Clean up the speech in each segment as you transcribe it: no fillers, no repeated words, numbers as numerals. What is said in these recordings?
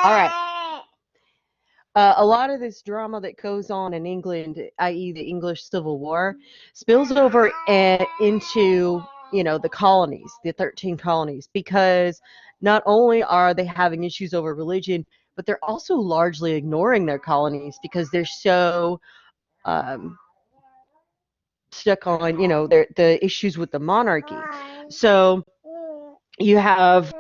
All right. A lot of this drama that goes on in England, i.e., the English Civil War, spills over into the colonies, the 13 colonies, because not only are they having issues over religion, but they're also largely ignoring their colonies because they're so um, stuck on the issues with the monarchy. So you have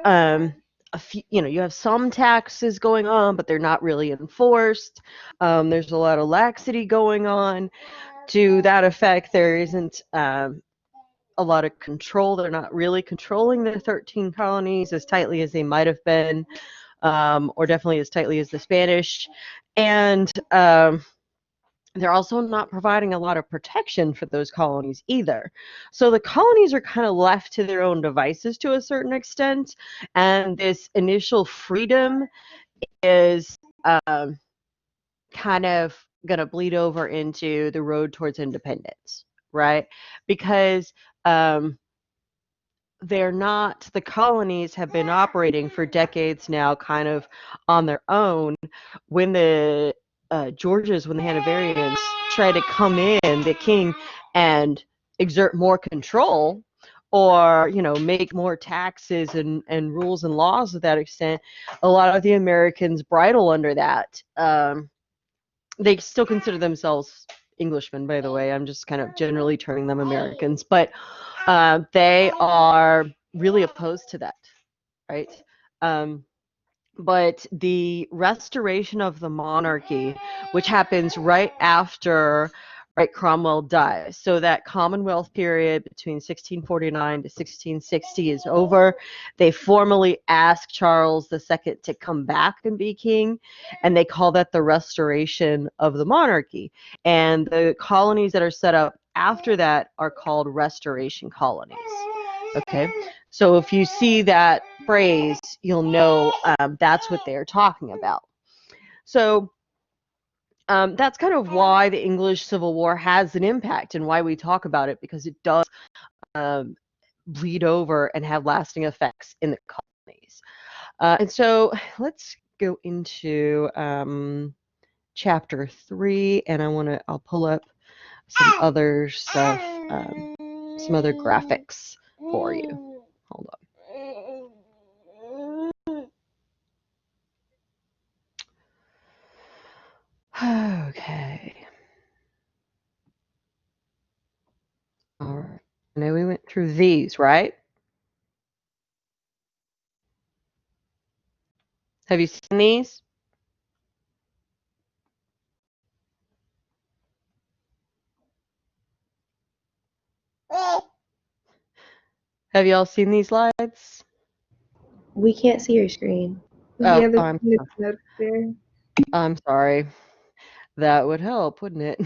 a few, you have some taxes going on, but they're not really enforced. There's a lot of laxity going on. To that effect, there isn't a lot of control. They're not really controlling the 13 colonies as tightly as they might have been, or definitely as tightly as the Spanish. And they're also not providing a lot of protection for those colonies either. So the colonies are kind of left to their own devices to a certain extent. And this initial freedom is kind of going to bleed over into the road towards independence, right? Because the colonies have been operating for decades now, kind of on their own. When the Georges, when the Hanoverians try to come in, the king, and exert more control, or make more taxes and rules and laws to that extent, a lot of the Americans bridle under that. They still consider themselves Englishmen, by the way. I'm just kind of generally terming them Americans, but they are really opposed to that, right? But the restoration of the monarchy, which happens right after Cromwell dies, so that Commonwealth period between 1649 to 1660 is over. They formally ask Charles II to come back and be king, and they call that the restoration of the monarchy. And the colonies that are set up after that are called restoration colonies. Okay, so if you see that phrase, you'll know that's what they're talking about. So that's kind of why the English Civil War has an impact and why we talk about it, because it does bleed over and have lasting effects in the colonies. And so let's go into chapter 3, and I'll pull up some other stuff, some other graphics for you. Hold on. Okay. All right. Now we went through these, right? Have you seen these? Have y'all seen these slides? We can't see your screen. Oh, Yeah, there. I'm sorry. That would help, wouldn't it?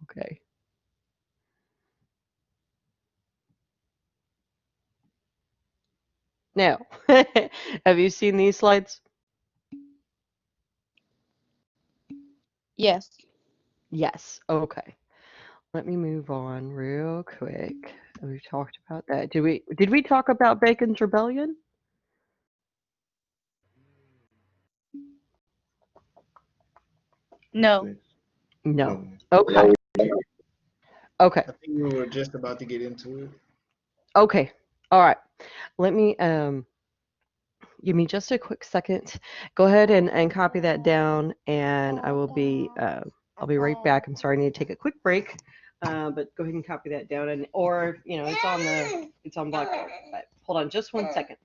Okay. Now, have you seen these slides? Yes. Yes. Okay. Let me move on real quick. We talked about that. Did we talk about Bacon's Rebellion? No. No. Okay. Okay. I think we were just about to get into it. Okay. All right. Let me give me just a quick second. Go ahead and copy that down, and I'll be right back. I'm sorry, I need to take a quick break. But go ahead and copy that down, and or it's on Blackboard. But hold on just 1 second.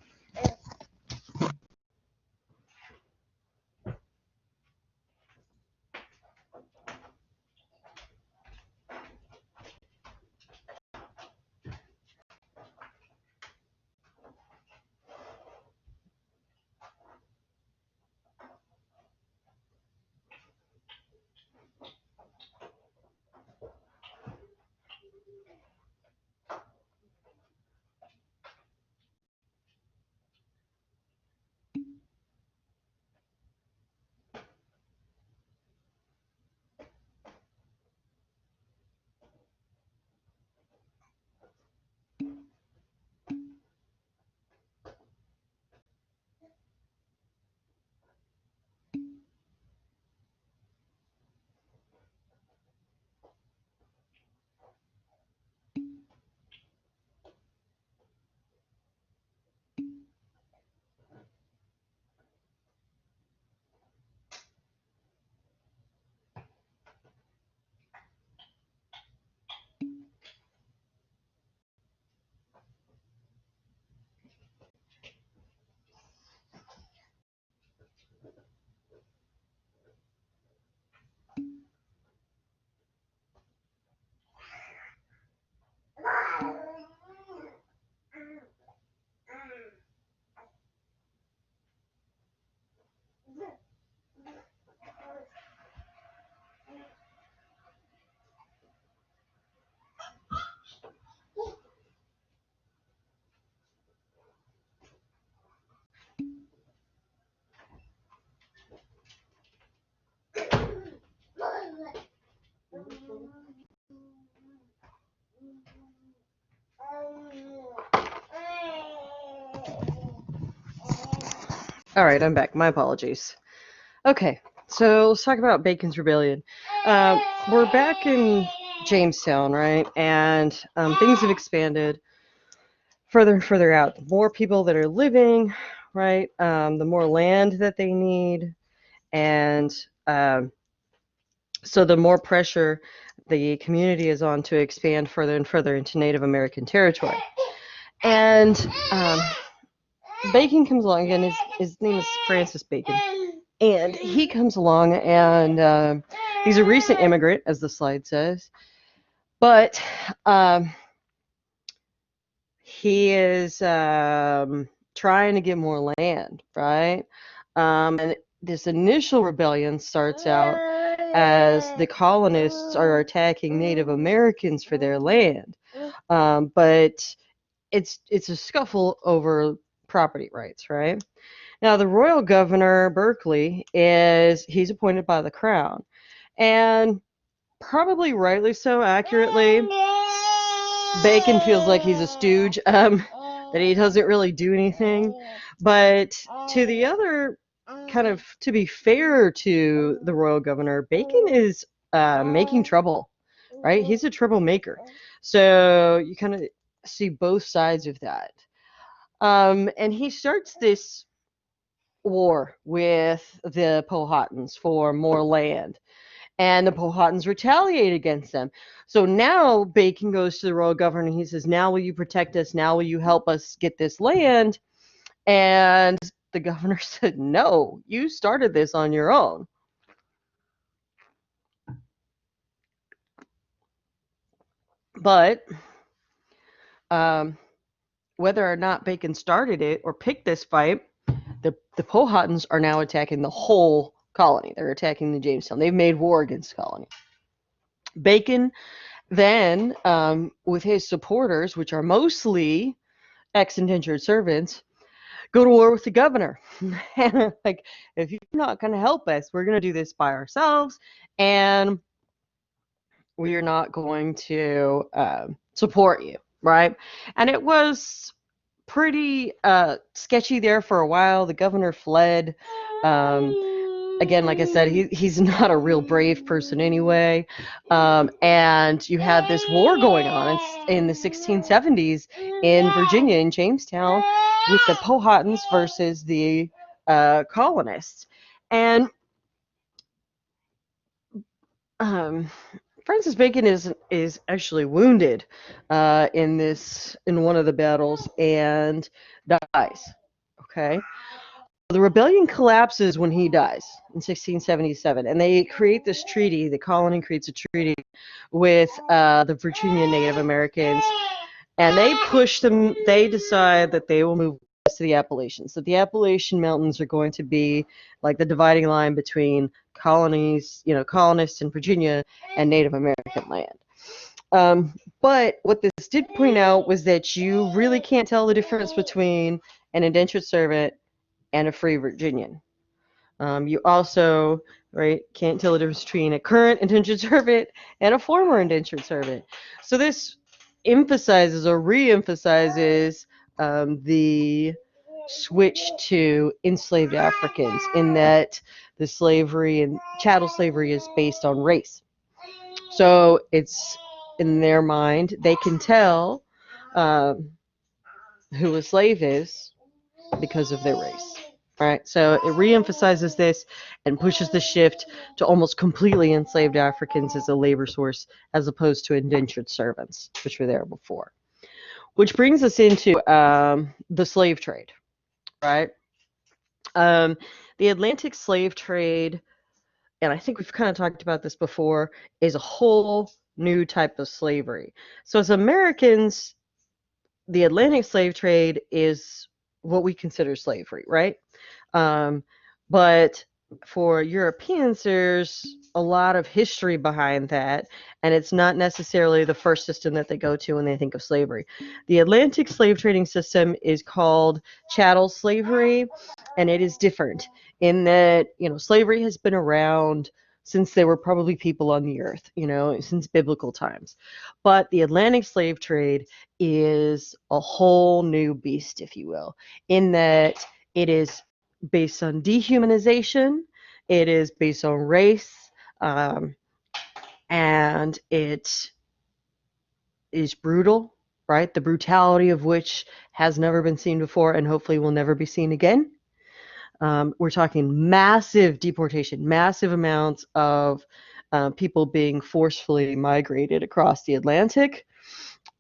All right, I'm back. My apologies. Okay, so let's talk about Bacon's Rebellion. We're back in Jamestown, right? And things have expanded further and further out. The more people that are living, right? The more land that they need, and um, so the more pressure the community is on to expand further and further into Native American territory. And Bacon comes along, and his name is Francis Bacon. And he comes along, and he's a recent immigrant, as the slide says, but he is trying to get more land, right? And this initial rebellion starts out as the colonists are attacking Native Americans for their land, but it's a scuffle over property rights, right? Now, the royal governor, Berkeley, he's appointed by the crown. And probably rightly so, accurately, Bacon feels like he's a stooge, that he doesn't really do anything. But to the other, to be fair to the royal governor, Bacon is making trouble, right? He's a troublemaker. So you kind of see both sides of that. And he starts this war with the Powhatans for more land, and the Powhatans retaliate against them. So now Bacon goes to the royal governor and he says, now will you protect us? Now will you help us get this land? And the governor said, no, you started this on your own. But whether or not Bacon started it or picked this fight, the Powhatans are now attacking the whole colony. They're attacking the Jamestown. They've made war against the colony. Bacon then, with his supporters, which are mostly ex-indentured servants, go to war with the governor. Like, if you're not going to help us, we're going to do this by ourselves, and we are not going to support you, right? And it was pretty sketchy there for a while. The governor fled. Again, like I said, he's not a real brave person anyway. And you had this war going on in the 1670s in Virginia, in Jamestown, with the Powhatans versus the colonists. And Francis Bacon is actually wounded in one of the battles and dies. Okay. The rebellion collapses when he dies in 1677, and they create this treaty. The colony creates a treaty with the Virginia Native Americans, and they push them. They decide that they will move west to the Appalachians. That the Appalachian Mountains are going to be like the dividing line between colonies, colonists in Virginia and Native American land. But what this did point out was that you really can't tell the difference between an indentured servant and a free Virginian. You also, right, can't tell the difference between a current indentured servant and a former indentured servant. So this emphasizes or re-emphasizes the switch to enslaved Africans, in that the slavery and chattel slavery is based on race. So it's, in their mind, they can tell who a slave is because of their race. Right, so it re-emphasizes this and pushes the shift to almost completely enslaved Africans as a labor source, as opposed to indentured servants, which were there before. Which brings us into the slave trade, right? The Atlantic slave trade, and I think we've kind of talked about this before, is a whole new type of slavery. So as Americans, the Atlantic slave trade is what we consider slavery, right? But for Europeans, there's a lot of history behind that, and it's not necessarily the first system that they go to when they think of slavery. The Atlantic slave trading system is called chattel slavery, and it is different in that, slavery has been around since there were probably people on the earth, since biblical times. But the Atlantic slave trade is a whole new beast, if you will, in that it is based on dehumanization. It is based on race, um, and it is brutal, right? The brutality of which has never been seen before and hopefully will never be seen again. We're talking massive deportation, massive amounts of people being forcefully migrated across the Atlantic,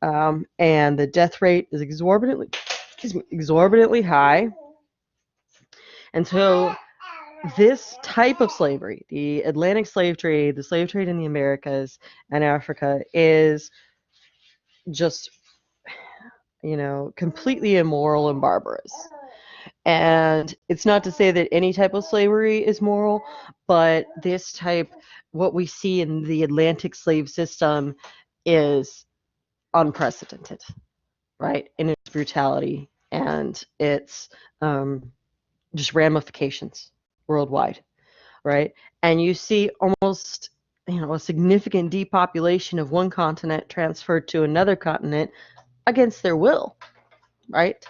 and the death rate is exorbitantly high. And so this type of slavery, the Atlantic slave trade, the slave trade in the Americas and Africa, is just, completely immoral and barbarous. And it's not to say that any type of slavery is moral, but this type, what we see in the Atlantic slave system, is unprecedented, right? In its brutality and its just ramifications worldwide, right? And you see almost, a significant depopulation of one continent transferred to another continent against their will, right?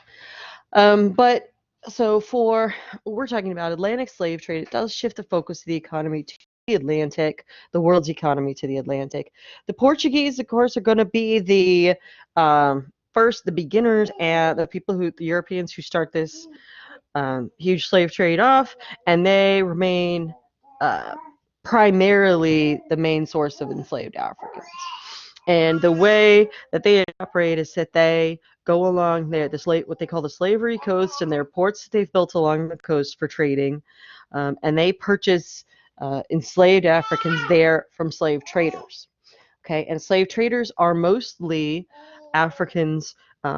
But so for we're talking about Atlantic slave trade, it does shift the focus of the economy to the Atlantic, the world's economy to the Atlantic. The Portuguese, of course, are going to be the first, the beginners and the Europeans who start this huge slave trade off, and they remain uh, primarily the main source of enslaved Africans. And the way that they operate is that they go along what they call the slavery coast, and there are ports that they've built along the coast for trading, and they purchase enslaved Africans there from slave traders. Okay, and slave traders are mostly Africans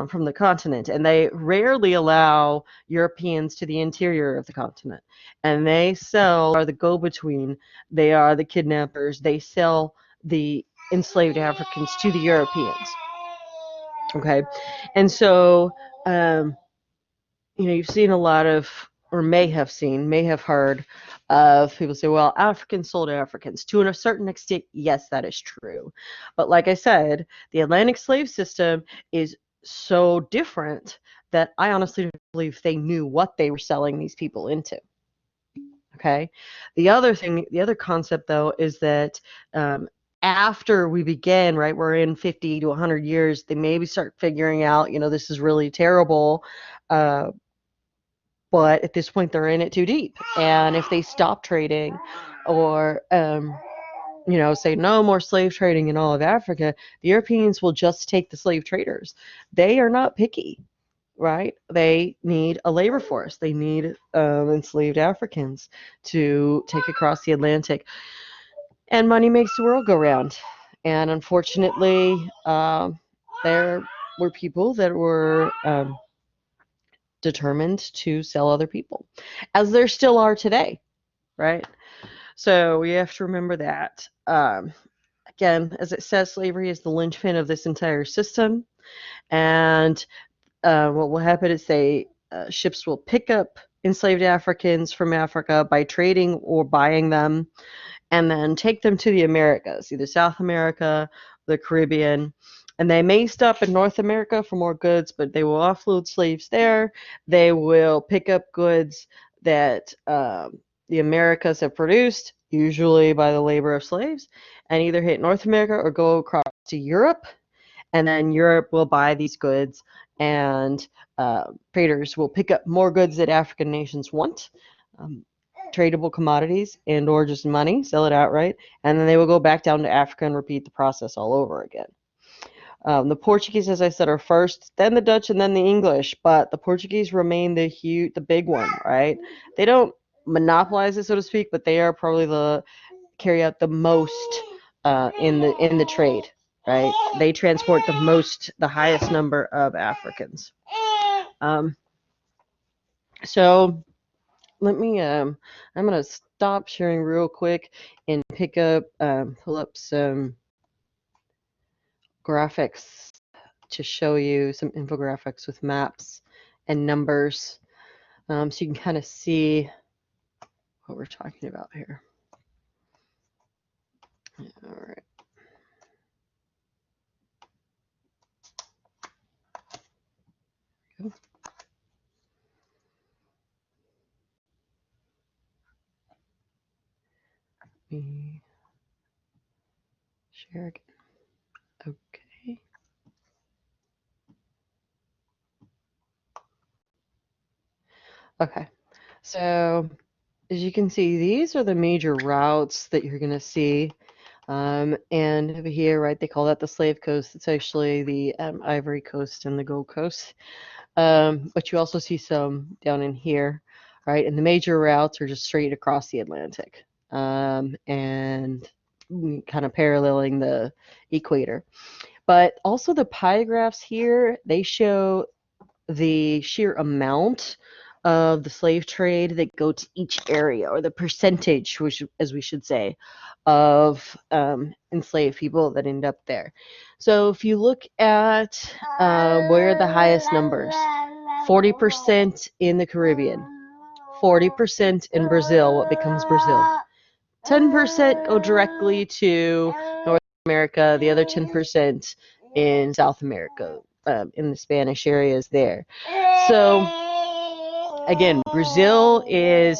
from the continent, and they rarely allow Europeans to the interior of the continent. And are the go-between. They are the kidnappers. They sell the enslaved Africans to the Europeans. Okay, and so you've seen a lot of, or may have heard of people say, well, Africans sold Africans. To a certain extent, yes, that is true. But like I said, the Atlantic slave system is so different that I honestly don't believe they knew what they were selling these people into. Okay. The other concept, though, is that after we begin, right, we're in 50 to 100 years, they maybe start figuring out, this is really terrible. But at this point, they're in it too deep. And if they stop trading or, say no more slave trading in all of Africa, the Europeans will just take the slave traders. They are not picky, right? They need a labor force. They need enslaved Africans to take across the Atlantic. And money makes the world go round. And unfortunately, there were people that were determined to sell other people, as there still are today, right? So we have to remember that. Again, as it says, slavery is the linchpin of this entire system. And what will happen is ships will pick up enslaved Africans from Africa by trading or buying them, and then take them to the Americas, either South America, the Caribbean. And they may stop in North America for more goods, but they will offload slaves there. They will pick up goods that the Americas have produced, usually by the labor of slaves, and either hit North America or go across to Europe. And then Europe will buy these goods, and traders will pick up more goods that African nations want. Tradable commodities and or just money, sell it outright, and then they will go back down to Africa and repeat the process all over again. The Portuguese, as I said, are first, then the Dutch, and then the English, but the Portuguese remain the big one, right? They don't monopolize it, so to speak, but they are probably carry out the most in the trade, right? They transport the highest number of Africans. So let me I'm gonna stop sharing real quick and pull up some graphics to show you some infographics with maps and numbers, so you can kind of see what we're talking about here. All right. me share again. Okay. Okay. So as you can see, these are the major routes that you're going to see. And over here, right, they call that the Slave Coast. It's actually the Ivory Coast and the Gold Coast. But you also see some down in here, right? And the major routes are just straight across the Atlantic, and kind of paralleling the equator. But also the pie graphs here, they show the sheer amount of the slave trade that go to each area, or the percentage, which, as we should say, of enslaved people that end up there. So if you look at where are the highest numbers, 40% in the Caribbean, 40% in Brazil, what becomes Brazil. 10% go directly to North America, the other 10% in South America, in the Spanish areas there. So, again, Brazil is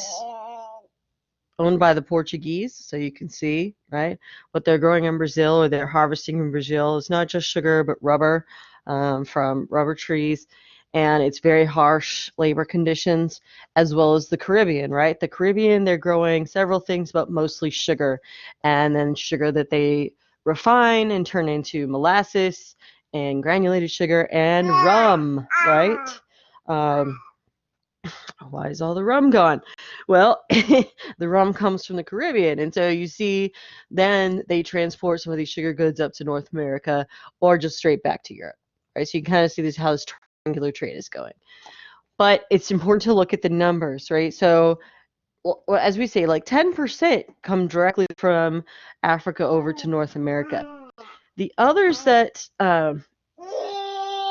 owned by the Portuguese, so you can see, right, what they're growing in Brazil or they're harvesting in Brazil. It's not just sugar, but rubber, from rubber trees. And it's very harsh labor conditions, as well as the Caribbean, right? The Caribbean, they're growing several things, but mostly sugar, and then sugar that they refine and turn into molasses and granulated sugar and rum, right? Why is all the rum gone? Well, the rum comes from the Caribbean. And so you see, then they transport some of these sugar goods up to North America or just straight back to Europe, right? So you can kind of see this how this triangular trade is going. But it's important to look at the numbers, right? So, well, as we say, like 10% come directly from Africa over to North America. The others that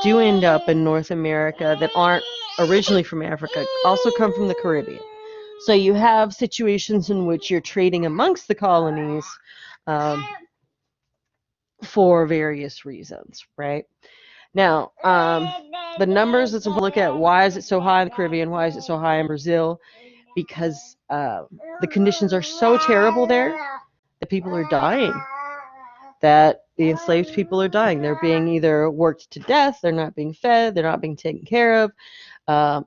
do end up in North America that aren't originally from Africa also come from the Caribbean. So you have situations in which you're trading amongst the colonies, for various reasons, right? Now, the numbers, let's look at why is it so high in the Caribbean, why is it so high in Brazil? Because the conditions are so terrible there that people are dying, that the enslaved people are dying. They're being either worked to death, they're not being fed, they're not being taken care of,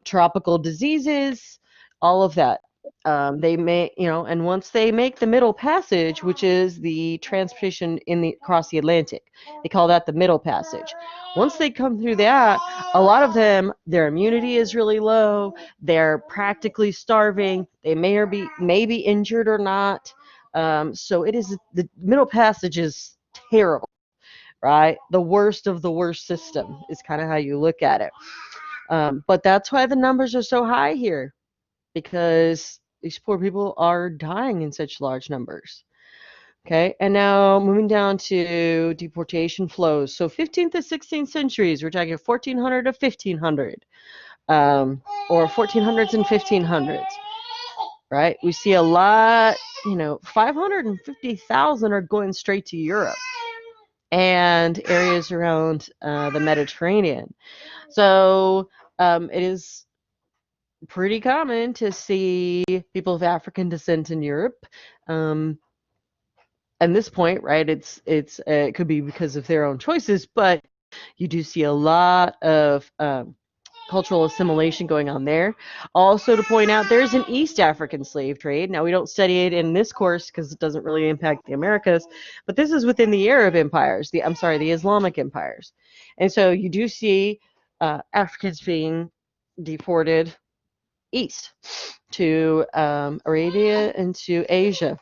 tropical diseases, all of that. They may, and once they make the Middle Passage, which is the transportation across the Atlantic, they call that the Middle Passage. Once they come through that, a lot of them, their immunity is really low. They're practically starving. They may be injured or not. So it is, the Middle Passage is terrible, right? The worst of the worst system is kind of how you look at it. But that's why the numbers are so high here, because these poor people are dying in such large numbers. Okay, and now moving down to deportation flows. So 15th to 16th centuries, we're talking 1400 to 1500, or 1400s and 1500s, right? We see a lot, 550,000 are going straight to Europe and areas around the Mediterranean. So it is pretty common to see people of African descent in Europe. At this point, right, it could be because of their own choices, but you do see a lot of cultural assimilation going on there. Also, to point out, there's an East African slave trade. Now, we don't study it in this course because it doesn't really impact the Americas, but this is within the Arab empires, the Islamic empires. And so you do see Africans being deported east to Arabia and to Asia.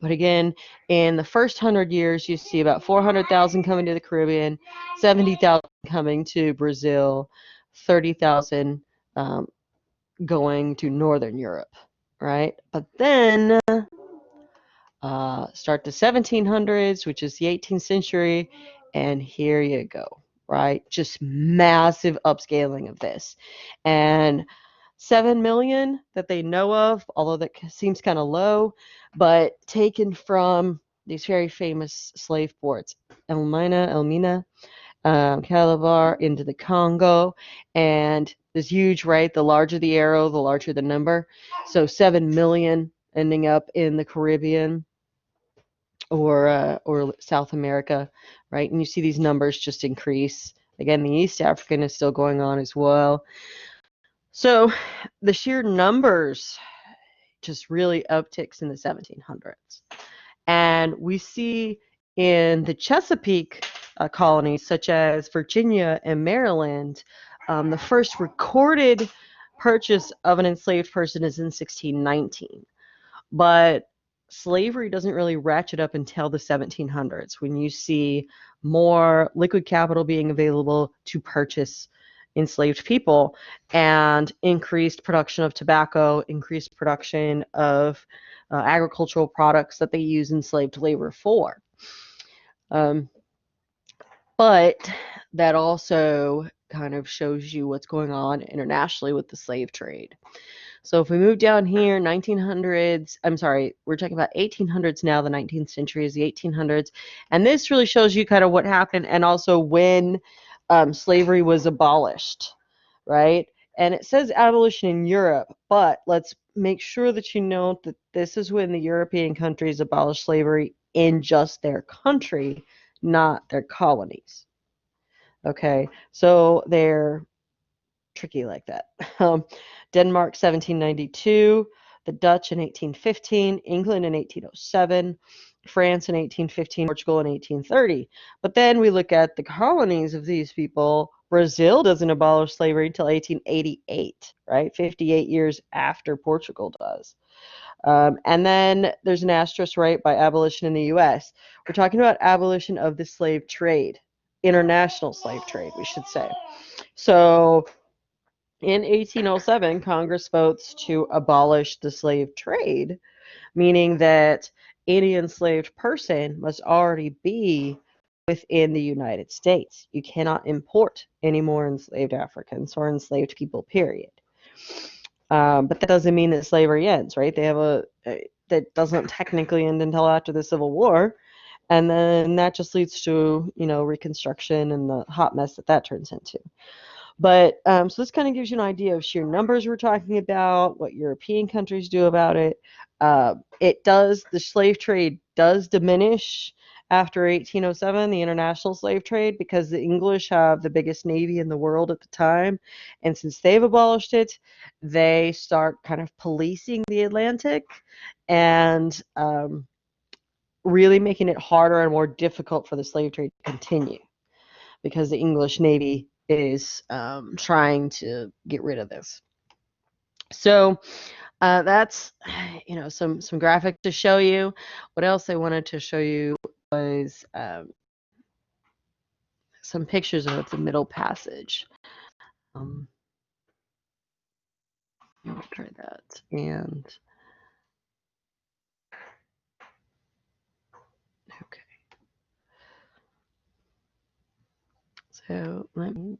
But again, in the first 100 years, you see about 400,000 coming to the Caribbean, 70,000 coming to Brazil, 30,000 going to Northern Europe, right? But then start the 1700s, which is the 18th century, and here you go, right? Just massive upscaling of this. And 7 million that they know of, although that seems kind of low, but taken from these very famous slave ports, Elmina, Calabar, into the Congo, and this huge, right? The larger the arrow, the larger the number. So 7 million ending up in the Caribbean or South America, right? And you see these numbers just increase. Again, the East African is still going on as well. So the sheer numbers just really upticks in the 1700s. And we see in the Chesapeake colonies, such as Virginia and Maryland, the first recorded purchase of an enslaved person is in 1619. But slavery doesn't really ratchet up until the 1700s when you see more liquid capital being available to purchase enslaved people and increased production of tobacco, increased production of agricultural products that they use enslaved labor for. Um, but that also kind of shows you what's going on internationally with the slave trade. So if we move down here, 1900s, I'm sorry, we're talking about 1800s now, the 19th century is the 1800s. And this really shows you kind of what happened and also when slavery was abolished, right? And it says abolition in Europe, but let's make sure that you note that this is when the European countries abolished slavery in just their country, not their colonies. Okay, so they're tricky like that. Denmark 1792, the Dutch in 1815, England in 1807, France in 1815, Portugal in 1830. But then we look at the colonies of these people. Brazil doesn't abolish slavery until 1888, right? 58 years after Portugal does. And then there's an asterisk, right, by abolition in the U.S. We're talking about abolition of the slave trade, international slave trade, we should say. So in 1807, Congress votes to abolish the slave trade, meaning that any enslaved person must already be within the United States. You cannot import any more enslaved Africans or enslaved people, period. But that doesn't mean that slavery ends, right? They have that doesn't technically end until after the Civil War. And then that just leads to, Reconstruction and the hot mess that turns into. But so this kind of gives you an idea of sheer numbers we're talking about, what European countries do about it. The slave trade does diminish after 1807, the international slave trade, because the English have the biggest navy in the world at the time. And since they've abolished it, they start kind of policing the Atlantic and really making it harder and more difficult for the slave trade to continue, because the English Navy is trying to get rid of this. So that's some graphics to show you. What else I wanted to show you was some pictures of the Middle Passage. I'll try that. And okay. So let me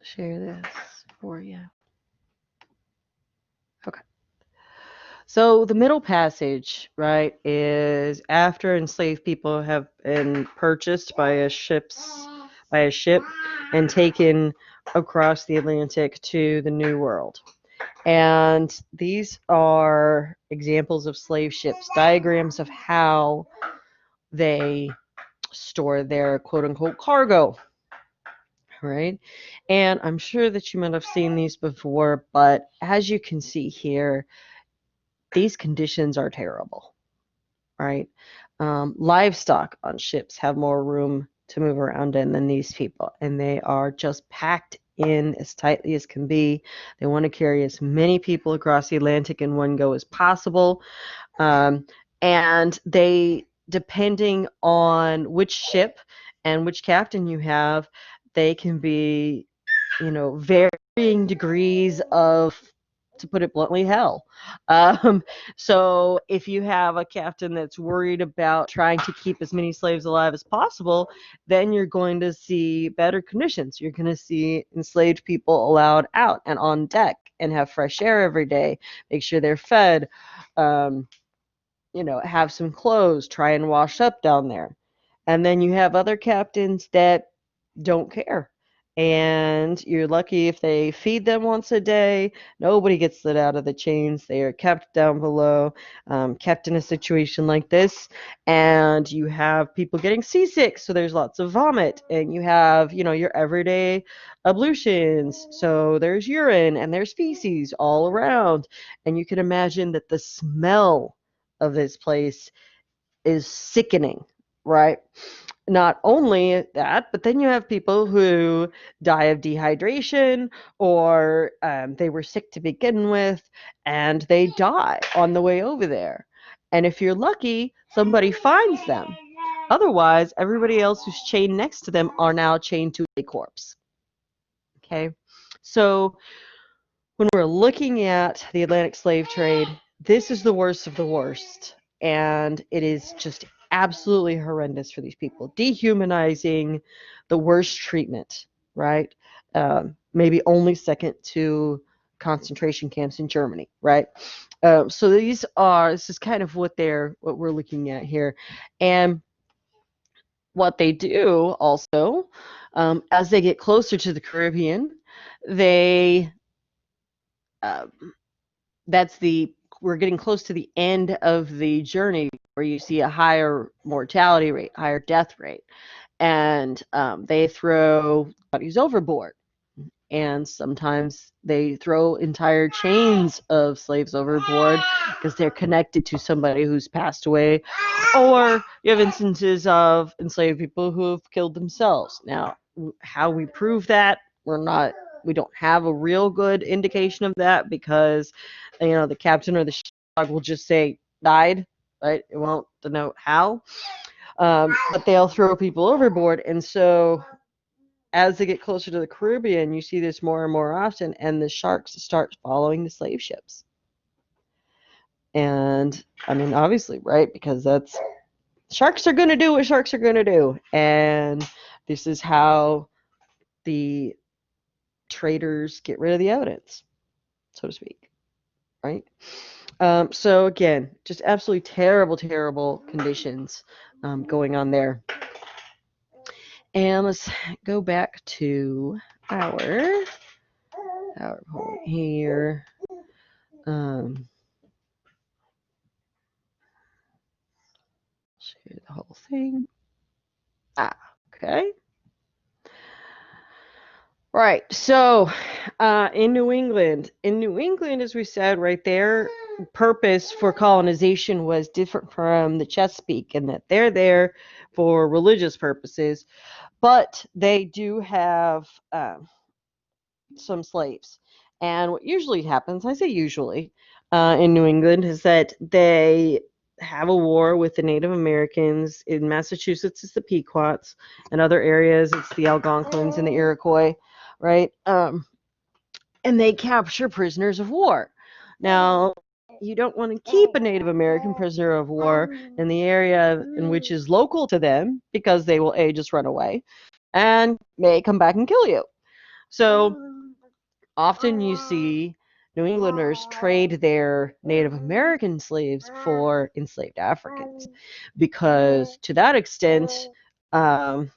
share this for you. Okay. So the Middle Passage, right, is after enslaved people have been purchased by a ship and taken across the Atlantic to the New World. And these are examples of slave ships, diagrams of how they store their quote-unquote cargo, right? And I'm sure that you might have seen these before, but as you can see here, these conditions are terrible, right? Livestock on ships have more room to move around in than these people, and they are just packed in as tightly as can be. They want to carry as many people across the Atlantic in one go as possible, and they, depending on which ship and which captain you have, they can be, varying degrees of, to put it bluntly, hell. So if you have a captain that's worried about trying to keep as many slaves alive as possible, then you're going to see better conditions. You're going to see enslaved people allowed out and on deck and have fresh air every day, make sure they're fed, have some clothes, try and wash up down there. And then you have other captains that don't care and you're lucky if they feed them once a day. Nobody gets let out of the chains. They are kept down below, kept in a situation like this, and you have people getting seasick, so there's lots of vomit, and you have, your everyday ablutions, so there's urine and there's feces all around, and you can imagine that the smell of this place is sickening, right? Not only that, but then you have people who die of dehydration, or they were sick to begin with and they die on the way over there. And if you're lucky, somebody finds them. Otherwise, everybody else who's chained next to them are now chained to a corpse. Okay? So when we're looking at the Atlantic slave trade, this is the worst of the worst. And it is just absolutely horrendous for these people. Dehumanizing, the worst treatment, right? Maybe only second to concentration camps in Germany, right? So this is kind of what we're looking at here. And what they do also, as they get closer to the Caribbean, they um, we're getting close to the end of the journey where you see a higher mortality rate, higher death rate, and they throw bodies overboard. And sometimes they throw entire chains of slaves overboard because they're connected to somebody who's passed away. Or you have instances of enslaved people who have killed themselves. Now, how we prove that, we don't have a real good indication of that, because the captain or the ship will just say died, right? It won't denote how. But they'll throw people overboard, and so as they get closer to the Caribbean, you see this more and more often, and the sharks start following the slave ships. And I mean, obviously, right? Because sharks are going to do what sharks are going to do. And this is how the traders get rid of the evidence, so to speak, right? So again, just absolutely terrible, terrible conditions going on there. And let's go back to our point here. Share the whole thing. Okay. Right. So, in New England, as we said right there, purpose for colonization was different from the Chesapeake, in that they're there for religious purposes, but they do have some slaves. And what usually happens, I say usually, in New England, is that they have a war with the Native Americans. In Massachusetts, it's the Pequots. In other areas, it's the Algonquins and the Iroquois, right? And they capture prisoners of war. Now, you don't want to keep a Native American prisoner of war in the area in which is local to them, because they will just run away and may come back and kill you. So often you see New Englanders trade their Native American slaves for enslaved Africans, because to that extent, an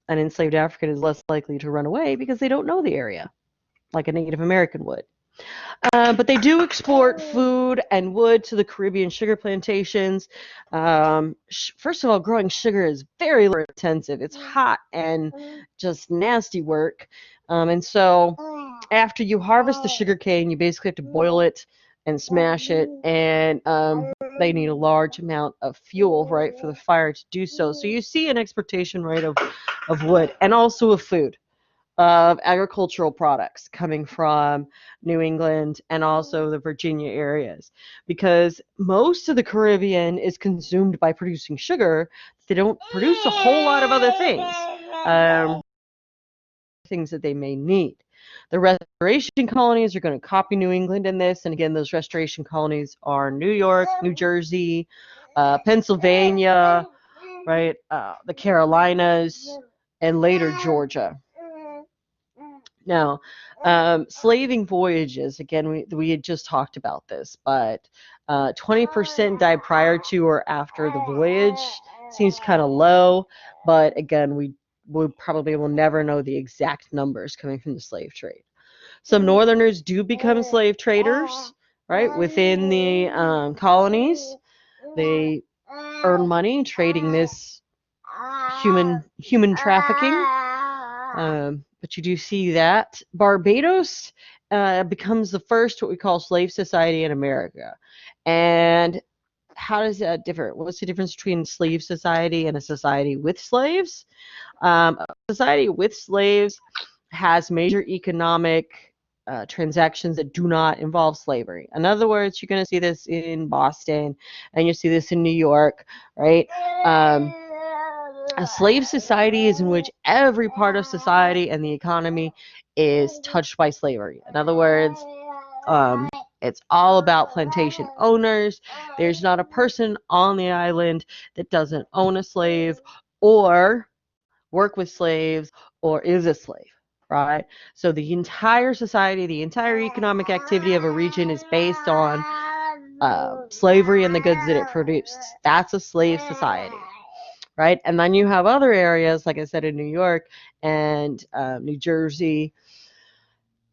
enslaved African is less likely to run away because they don't know the area like a Native American would. But they do export food and wood to the Caribbean sugar plantations. First of all, growing sugar is very labor intensive. It's hot and just nasty work. And so after you harvest the sugar cane, you basically have to boil it and smash it. And they need a large amount of fuel, right, for the fire to do so. So you see an exportation rate of wood and also of food, of agricultural products coming from New England and also the Virginia areas, because most of the Caribbean is consumed by producing sugar. They don't produce a whole lot of other things that they may need. The restoration colonies are going to copy New England in this, and again, those restoration colonies are New York, New Jersey, Pennsylvania, right, the Carolinas, and later Georgia. Now, slaving voyages, again, we had just talked about this, but 20% die prior to or after the voyage. Seems kind of low, but again, we we probably will never know the exact numbers coming from the slave trade. Some Northerners do become slave traders, right, within the colonies. They earn money trading this human trafficking. But you do see that Barbados becomes the first what we call slave society in America. And how does that differ? What's the difference between slave society and a society with slaves? A society with slaves has major economic transactions that do not involve slavery. In other words, you're going to see this in Boston and you see this in New York, right? A slave society is in which every part of society and the economy is touched by slavery. In other words, um, it's all about plantation owners. There's not a person on the island that doesn't own a slave or work with slaves or is a slave, right? So the entire society, the entire economic activity of a region is based on slavery and the goods that it produced. That's a slave society, right? And then you have other areas, like I said, in New York and New Jersey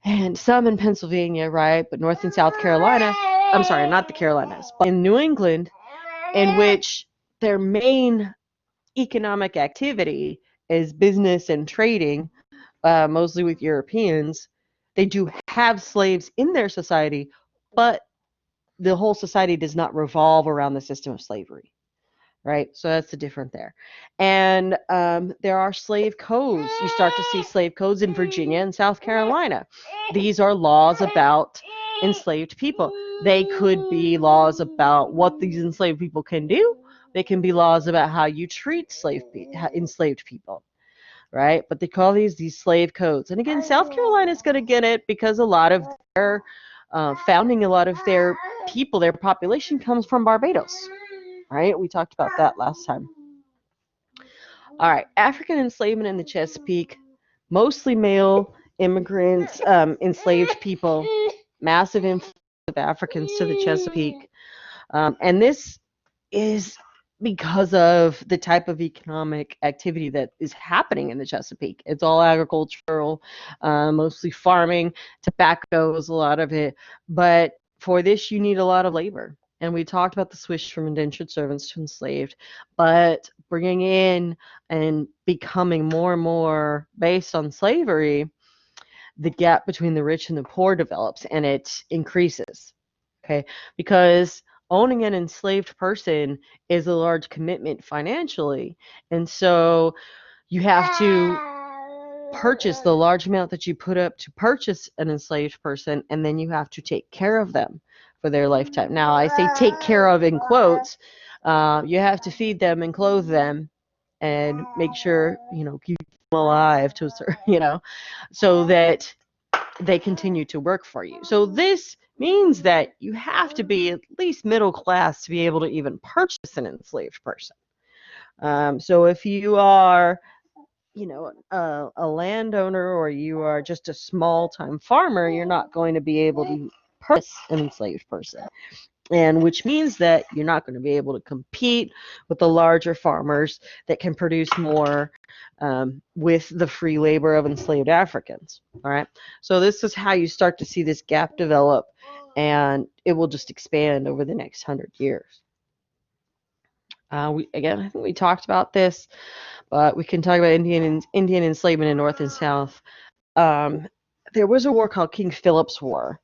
and some in Pennsylvania, right? But North and South Carolina, I'm sorry, not the Carolinas, but in New England, in which their main economic activity is business and trading, mostly with Europeans. They do have slaves in their society, but the whole society does not revolve around the system of slavery, right? So that's the difference there. And there are slave codes. You start to see slave codes in Virginia and South Carolina. These are laws about enslaved people. They could be laws about what these enslaved people can do. They can be laws about how you treat enslaved people, right? But they call these slave codes. And again, South Carolina is going to get it because a lot of their founding, a lot of their people, their population comes from Barbados, right? We talked about that last time. All right, African enslavement in the Chesapeake, mostly male immigrants, enslaved people, massive influx of Africans to the Chesapeake. And this is because of the type of economic activity that is happening in the Chesapeake. It's all agricultural, mostly farming. Tobacco is a lot of it. But for this, you need a lot of labor. And we talked about the switch from indentured servants to enslaved, but bringing in and becoming more and more based on slavery, the gap between the rich and the poor develops and it increases. Okay, because owning an enslaved person is a large commitment financially, and so you have to purchase the large amount that you put up to purchase an enslaved person, and then you have to take care of them for their lifetime. Now, I say take care of in quotes. You have to feed them and clothe them and make sure, keep them alive to a certain, so that they continue to work for you. So this means that you have to be at least middle class to be able to even purchase an enslaved person. So if you are, a landowner or you are just a small-time farmer, you're not going to be able to purchase an enslaved person. And which means that you're not going to be able to compete with the larger farmers that can produce more with the free labor of enslaved Africans. All right. So this is how you start to see this gap develop, and it will just expand over the next 100 years. I think we talked about this, but we can talk about Indian enslavement in North and South. There was a war called King Philip's War,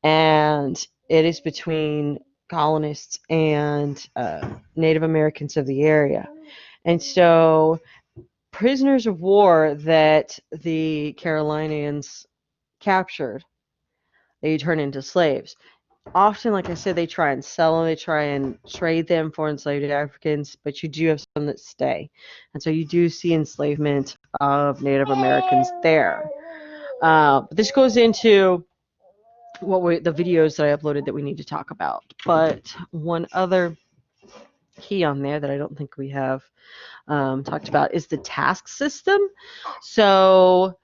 and it is between colonists and Native Americans of the area. And so prisoners of war that the Carolinians captured, they turn into slaves. Often, like I said, they try and sell them, they try and trade them for enslaved Africans, but you do have some that stay. And so you do see enslavement of Native Americans there. But this goes into the videos that I uploaded that we need to talk about. But one other key on there that I don't think we have talked about is the task system. So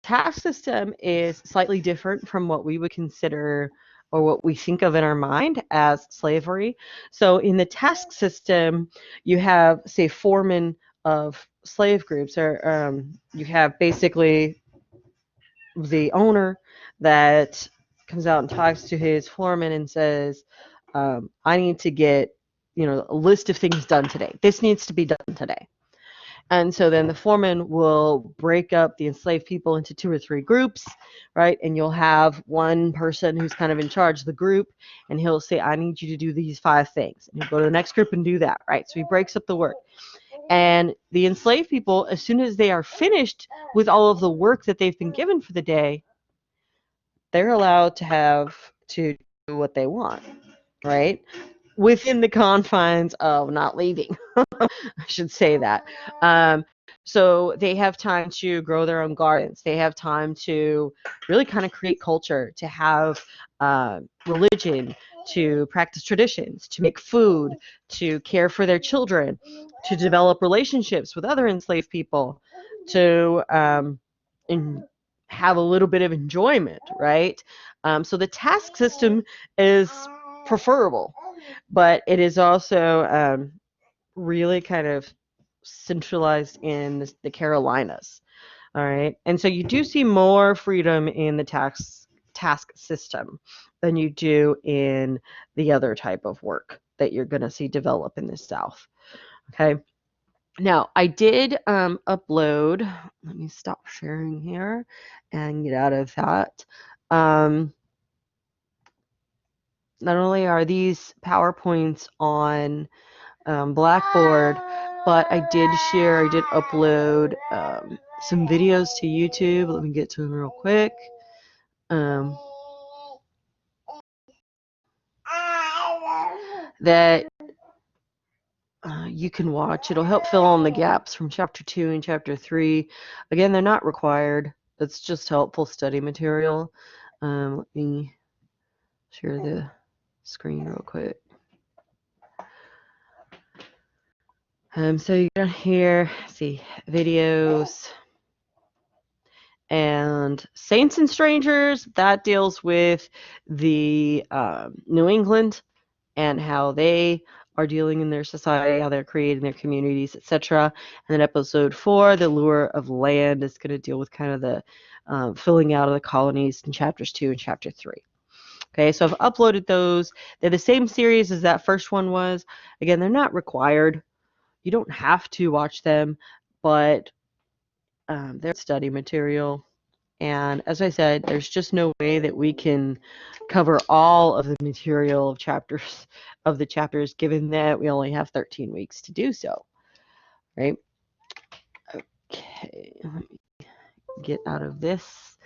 task system is slightly different from what we would consider or what we think of in our mind as slavery. So in the task system, you have, say, foremen of slave groups. Or you have basically the owner that comes out and talks to his foreman and says, I need to get, a list of things done today. This needs to be done today. And so then the foreman will break up the enslaved people into 2 or 3 groups, right? And you'll have one person who's kind of in charge of the group, and he'll say, I need you to do these 5 things. And you go to the next group and do that, right? So he breaks up the work. And the enslaved people, as soon as they are finished with all of the work that they've been given for the day, they're allowed to do what they want, right? Within the confines of not leaving. I should say that. So they have time to grow their own gardens. They have time to really kind of create culture, to have religion, to practice traditions, to make food, to care for their children, to develop relationships with other enslaved people, to have a little bit of enjoyment, right? So the task system is preferable, but it is also really kind of centralized in the Carolinas. All right. And so you do see more freedom in the task system than you do in the other type of work that you're going to see develop in the South. Okay. Now, I did upload, let me stop sharing here and get out of that. Not only are these PowerPoints on Blackboard, but I did upload some videos to YouTube. Let me get to them real quick. That you can watch. It'll help fill in the gaps from chapter 2 and chapter 3. Again, they're not required. It's just helpful study material. Let me share the screen real quick. So you're going to hear, see, videos. And Saints and Strangers, that deals with the New England and how they are dealing in their society, how they're creating their communities, etc. And then episode 4, The Lure of Land, is going to deal with kind of the filling out of the colonies in chapters 2 and chapter 3. Okay, so I've uploaded those. They're the same series as that first one was. Again, they're not required. You don't have to watch them, but they're study material. And as I said, there's just no way that we can cover all of the material of the chapters, given that we only have 13 weeks to do so, right? Okay, let me get out of this,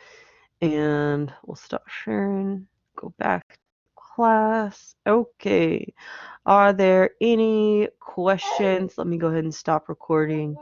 and we'll stop sharing, go back to class. Okay, are there any questions? Let me go ahead and stop recording.